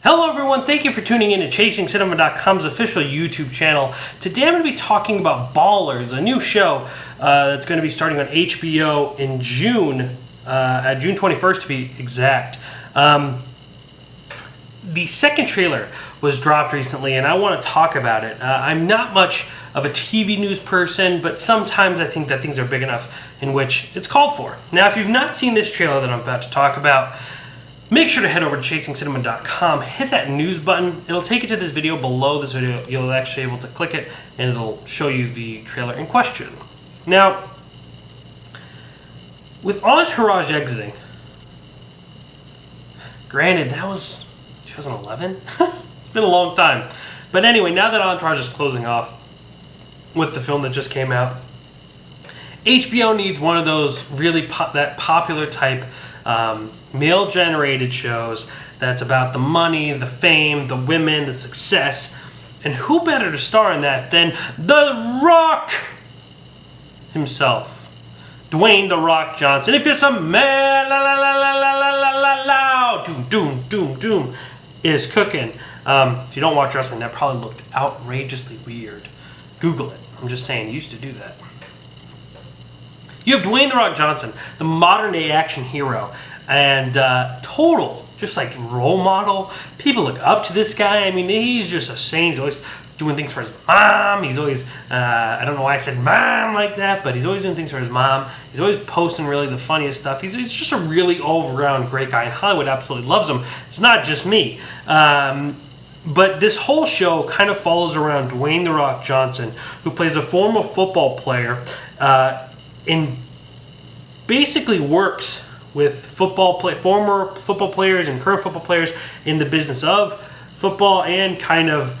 Hello everyone, thank you for tuning in to ChasingCinema.com's official YouTube channel. Today I'm going to be talking about Ballers, a new show that's going to be starting on HBO in June, June 21st to be exact. The second trailer was dropped recently and I want to talk about it. I'm not much of a TV news person, but sometimes I think that things are big enough in which it's called for. Now, if you've not seen this trailer that I'm about to talk about, make sure to head over to ChasingCinema.com, hit that news button. It'll take you to this video. Below this video, you'll actually be able to click it, and it'll show you the trailer in question. Now, with Entourage exiting, granted, that was 2011? It's been a long time. But anyway, now that Entourage is closing off with the film that just came out, HBO needs one of those really that popular type male-generated shows that's about the money, the fame, the women, the success. And who better to star in that than The Rock himself, Dwayne "The Rock" Johnson. If you're some man, la la la la la la la la, doom doom doom doom is cooking. If you don't watch wrestling, that probably looked outrageously weird. Google it. I'm just saying, he used to do that. You have Dwayne "The Rock" Johnson, the modern-day action hero, and total, just like role model. People look up to this guy. I mean, he's just a saint. He's always doing things for his mom. He's always, I don't know why I said mom like that, but he's always doing things for his mom. He's always posting really the funniest stuff. He's just a really all-around great guy, and Hollywood absolutely loves him. It's not just me. But this whole show kind of follows around Dwayne "The Rock" Johnson, who plays a former football player, and basically works with former football players and current football players in the business of football and kind of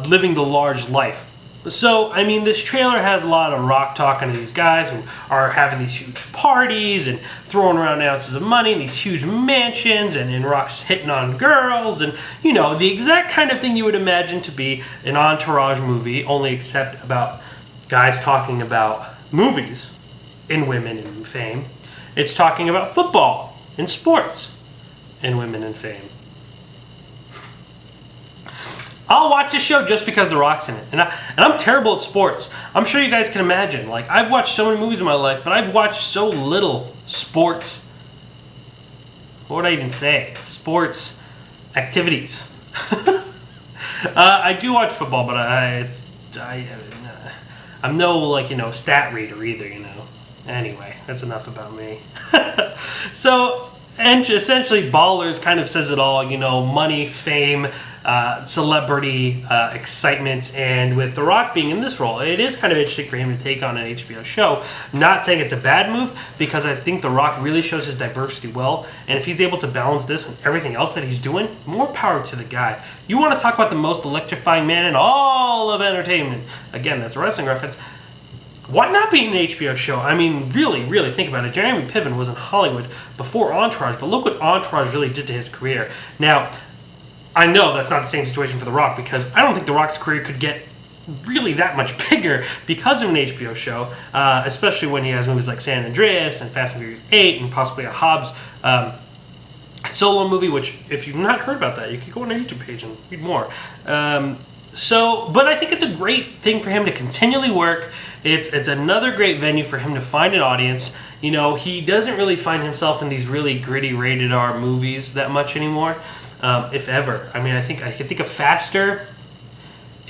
living the large life. So, I mean, this trailer has a lot of Rock talking to these guys who are having these huge parties and throwing around ounces of money in these huge mansions, and Rock's hitting on girls, and, you know, the exact kind of thing you would imagine to be an Entourage movie, only except about guys talking about movies and women and fame. It's talking about football and sports and women and fame. I'll watch this show just because The Rock's in it. And I'm terrible at sports. I'm sure you guys can imagine. Like, I've watched so many movies in my life, but I've watched so little sports. What would I even say? Sports activities. I do watch football, but I'm no, like, you know, stat reader either, you know. Anyway, that's enough about me. So, and essentially, Ballers kind of says it all, you know, money, fame, celebrity, excitement, and with The Rock being in this role, it is kind of interesting for him to take on an HBO show. Not saying it's a bad move, because I think The Rock really shows his diversity well, and if he's able to balance this and everything else that he's doing, more power to the guy. You want to talk about the most electrifying man in all of entertainment. Again, that's a wrestling reference. Why not be in an HBO show? I mean, really, really think about it. Jeremy Piven was in Hollywood before Entourage, but look what Entourage really did to his career. Now, I know that's not the same situation for The Rock, because I don't think The Rock's career could get really that much bigger because of an HBO show, especially when he has movies like San Andreas and Fast and Furious 8 and possibly a Hobbs solo movie, which, if you've not heard about that, you could go on our YouTube page and read more. But I think it's a great thing for him to continually work. It's another great venue for him to find an audience. You know, he doesn't really find himself in these really gritty rated R movies that much anymore, if ever. I mean, I can think of Faster,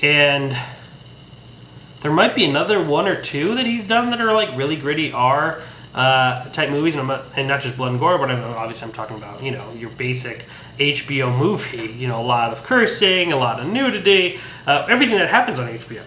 and there might be another one or two that he's done that are like really gritty R type movies, and not just blood and gore, but obviously I'm talking about, you know, your basic HBO movie, you know, a lot of cursing, a lot of nudity, everything that happens on HBO.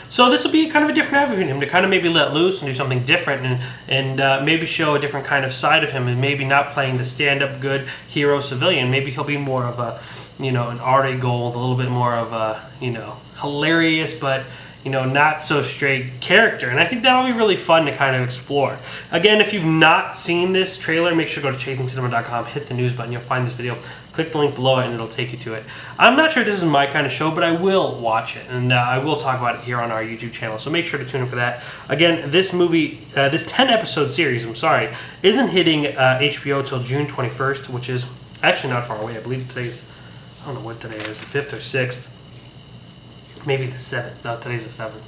So this will be kind of a different avenue for him to kind of maybe let loose and do something different, and maybe show a different kind of side of him, and maybe not playing the stand-up good hero civilian. Maybe he'll be more of a, you know, an Artie Gold, a little bit more of a, you know, hilarious but, you know, not so straight character. And I think that'll be really fun to kind of explore. Again, if you've not seen this trailer, make sure to go to ChasingCinema.com, hit the news button, you'll find this video, click the link below it, and it'll take you to it. I'm not sure if this is my kind of show, but I will watch it, and I will talk about it here on our YouTube channel, so make sure to tune in for that. Again, this movie, this 10-episode series, isn't hitting HBO till June 21st, which is Actually, not far away. I believe today's, I don't know what today is, the 5th or 6th. Maybe the 7th. No, today's the 7th.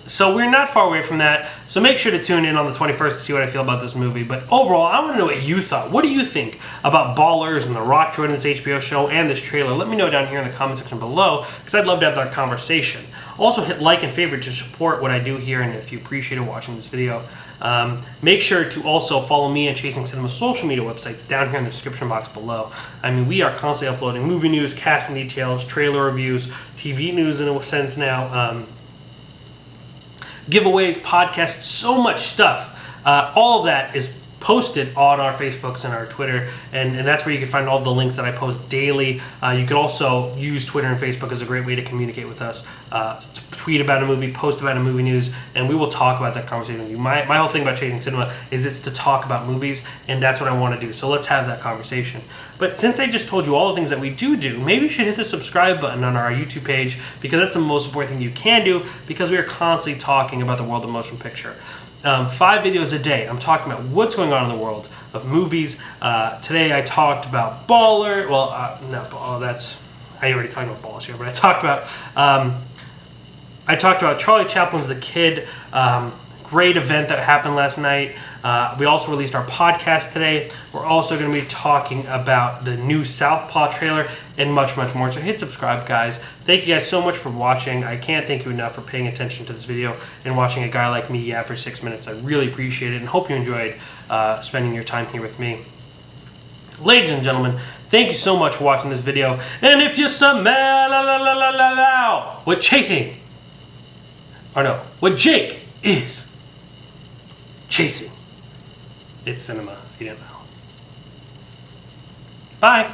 So we're not far away from that. So make sure to tune in on the 21st to see what I feel about this movie. But overall, I want to know what you thought. What do you think about Ballers and The Rock joining this HBO show and this trailer? Let me know down here in the comment section below, because I'd love to have that conversation. Also, hit like and favorite to support what I do here, and if you appreciated watching this video, make sure to also follow me and Chasing Cinema's social media websites down here in the description box below. I mean, we are constantly uploading movie news, casting details, trailer reviews, TV news in a sense now, giveaways, podcasts, so much stuff. All of that is posted on our Facebooks and our Twitter, and that's where you can find all the links that I post daily. You can also use Twitter and Facebook as a great way to communicate with us. Tweet about a movie, post about a movie news, and we will talk about that conversation with you. My whole thing about Chasing Cinema is it's to talk about movies, and that's what I want to do. So let's have that conversation. But since I just told you all the things that we do, maybe you should hit the subscribe button on our YouTube page, because that's the most important thing you can do, because we are constantly talking about the world of motion picture. 5 videos a day. I'm talking about what's going on in the world of movies. Today I talked about Baller. Well, I already talked about Ballers here, but I talked about Charlie Chaplin's The Kid. Great event that happened last night. We also released our podcast today. We're also going to be talking about the new Southpaw trailer and much, much more. So hit subscribe, guys. Thank you guys so much for watching. I can't thank you enough for paying attention to this video and watching a guy like me yap for 6 minutes. I really appreciate it and hope you enjoyed spending your time here with me. Ladies and gentlemen, thank you so much for watching this video. And if you smell what Jake is chasing, it's cinema, if you didn't know. Bye.